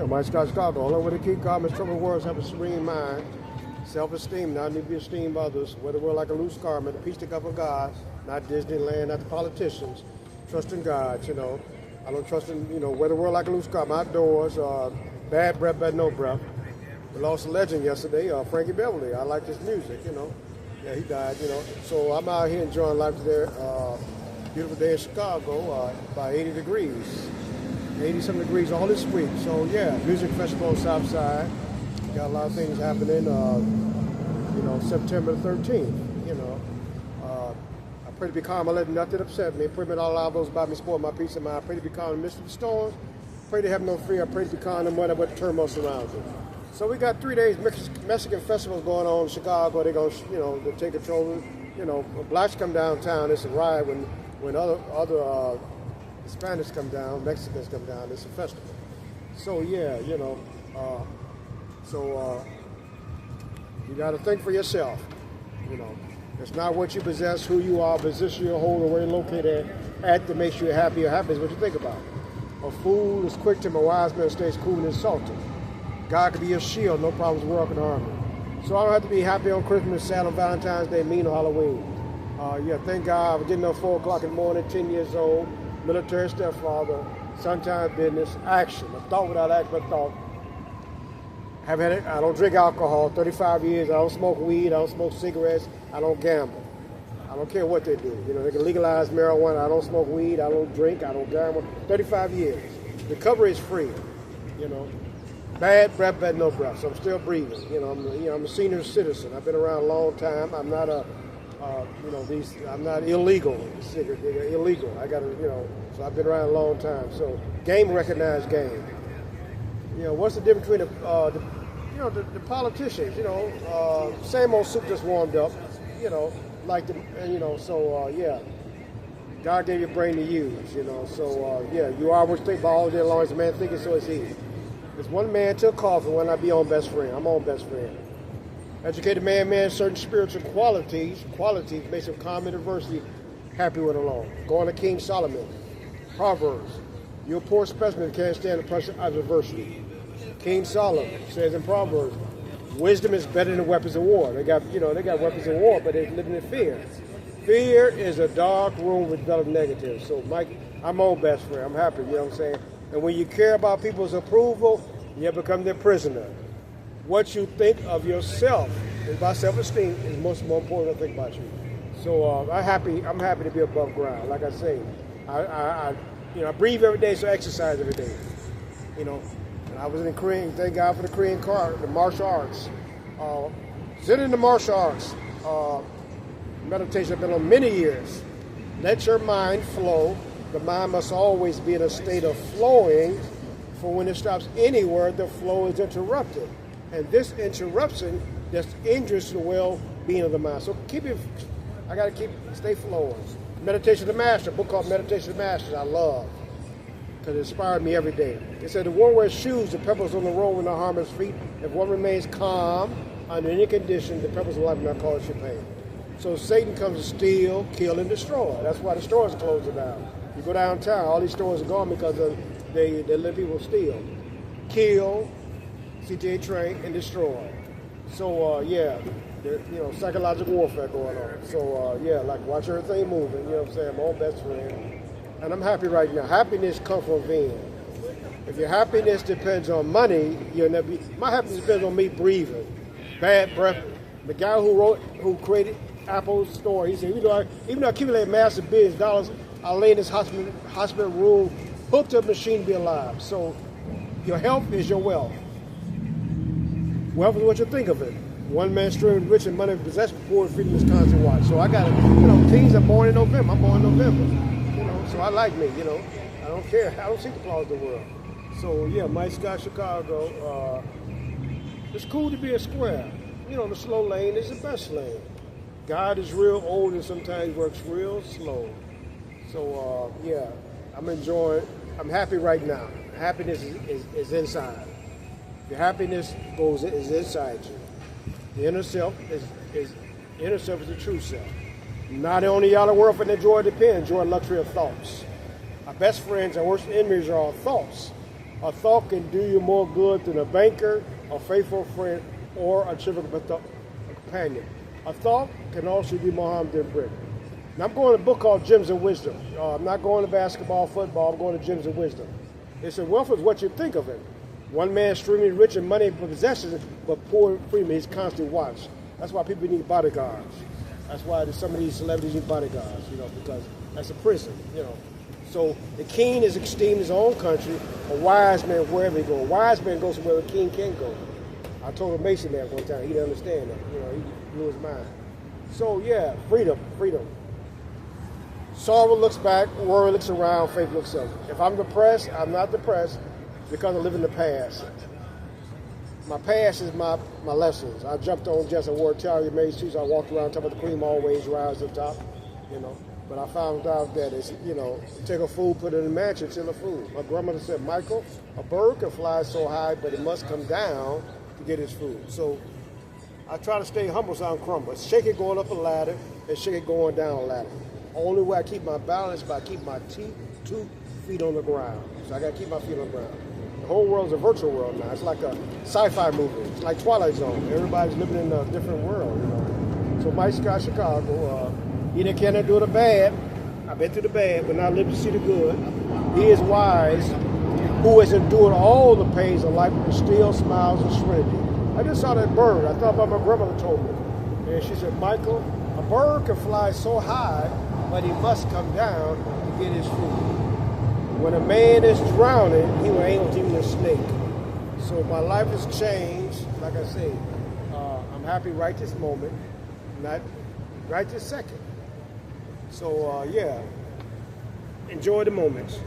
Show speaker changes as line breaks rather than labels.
Mike Scott Chicago. All over the key comments, troubled words have a serene mind. Self-esteem, not need to be esteemed by others. Wear the world like a loose garment, a piece to cover God, not Disneyland, not the politicians. Trust in God, I don't trust in, wear the world like a loose garment. Outdoors, bad breath, bad no breath. We lost a legend yesterday, Frankie Beverly. I like his music, Yeah, he died, So I'm out here enjoying life today. Beautiful day in Chicago, about 80 degrees. 80-some degrees all this week. So, yeah, music festival Southside. Got a lot of things happening, September 13th, I pray to be calm. I let nothing upset me. Pray that all of those about me spoil my peace of mind. I pray to be calm in the midst of the storms. Pray to have no fear. I pray to be calm in whatever turmoil surrounds us. So we got 3 days Mexican festivals going on in Chicago. They're going to, they take control. Blacks come downtown. It's a riot when other Hispanics come down, Mexicans come down. It's a festival. So yeah, you got to think for yourself. It's not what you possess, who you are, position you hold, or where you're located at that makes you happy or happy is what you think about. A fool is quick to him, a wise man stays cool and insulted. God can be your shield, no problems, work and harmony. So I don't have to be happy on Christmas, sad on Valentine's Day, mean on Halloween. Thank God for getting up 4 o'clock in the morning, 10 years old, military stepfather, sunshine business, action. A thought without action, but thought. I don't drink alcohol, 35 years. I don't smoke weed. I don't smoke cigarettes. I don't gamble. I don't care what they do. They can legalize marijuana. I don't smoke weed. I don't drink. I don't gamble. 35 years. Recovery is free. Bad breath, bad no breath. So I'm still breathing. I'm a senior citizen. I've been around a long time. I'm not I'm not illegal. They're illegal. I got to, so I've been around a long time. So game recognized game. What's the difference between the politicians? Same old soup just warmed up. God gave you a brain to use. You are what you think about all day long as a man thinking, so is he. There's one man till coffin when I be on best friend. I'm on best friend. Educated man, certain spiritual qualities makes him calm in adversity, happy with alone. Going to King Solomon. Proverbs. You're a poor specimen can't stand the pressure of adversity. King Solomon says in Proverbs, wisdom is better than weapons of war. They got weapons of war, but they're living in fear. Fear is a dark room with developed negatives. So, Mike, I'm on best friend. I'm happy, what I'm saying? And when you care about people's approval, you become their prisoner. What you think of yourself is about self-esteem is more important than think about you. So I'm happy to be above ground. Like I say, I breathe every day, so I exercise every day. And I was in the Korean. Thank God for the Korean the martial arts. Sitting in the martial arts meditation I've been on many years. Let your mind flow. The mind must always be in a state of flowing. For when it stops anywhere, the flow is interrupted. And this interruption just injures the well-being of the mind. So I got to stay flowing. Meditation of the Master, a book called Meditation of the Masters, I love, because it inspired me every day. It said, the one wears shoes, the pebbles on the road when no harm his feet. If one remains calm under any condition, the pebbles of life will not cause you pain. So Satan comes to steal, kill, and destroy. That's why the stores are closing down. You go downtown, all these stores are gone because they let people steal, kill, CTA train, and destroy. So, psychological warfare going on. So, watch everything moving, what I'm saying? I'm all best friend. And I'm happy right now. Happiness comes from within. If your happiness depends on money, you'll never be. My happiness depends on me breathing. Bad breath. The guy who created Apple's store, he said, even though I accumulate massive billions of dollars, I'll lay in this hospital room, hooked up machine to be alive. So, your health is your wealth. Wealth is what you think of it. One man streaming rich and money possessed poor feeding Wisconsin watch. So I got teens are born in November. I'm born in November. So I like me, I don't care. I don't seek the applause of the world. So yeah, Mike Scott, Chicago. It's cool to be a square. The slow lane is the best lane. God is real old and sometimes works real slow. So I'm happy right now. Happiness is inside. Your happiness is inside you. The inner self is the true self. Not only y'all the world for the joy depends, joy and luxury of thoughts. Our best friends, our worst enemies are our thoughts. A thought can do you more good than a banker, a faithful friend, or a trivial companion. A thought can also do more harm than brick. Now I'm going to a book called Gems of Wisdom. I'm not going to basketball, football. I'm going to Gems of Wisdom. It said, wealth is what you think of it. One man extremely rich in money and possessions, but poor and free, he's constantly watched. That's why people need bodyguards. That's why some of these celebrities need bodyguards, because that's a prison, So the king is esteemed in his own country, a wise man wherever he goes. A wise man goes where the king can go. I told a Mason that one time. He didn't understand that. He blew his mind. So yeah, freedom. Sorrow looks back, worry looks around, faith looks up. If I'm depressed, I'm not depressed because I live in the past. My past is my lessons. I jumped on just a word Charlie Mays too, so I walked around talking about the cream always rise to the top, But I found out that it's, take a fool, put it in a mansion, still a fool. My grandmother said, Michael, a bird can fly so high, but it must come down to get its food. So I try to stay humble so I don't crumble. Shake it going up a ladder and shake it going down a ladder. Only way I keep my balance is by keeping my 2 feet on the ground. So I got to keep my feet on the ground. The whole world's a virtual world now. It's like a sci-fi movie. It's like Twilight Zone. Everybody's living in a different world, So Mike Scott, Chicago, he that cannot do the bad. I've been through the bad, but now live to see the good. He is wise, who has endured all the pains of life and still smiles in serenity. I just saw that bird. I thought about my grandmother told me. And she said, Michael, a bird can fly so high, but he must come down to get his food. When a man is drowning, he ain't even a snake. So my life has changed. Like I say, I'm happy right this moment, not right this second. So yeah, enjoy the moments.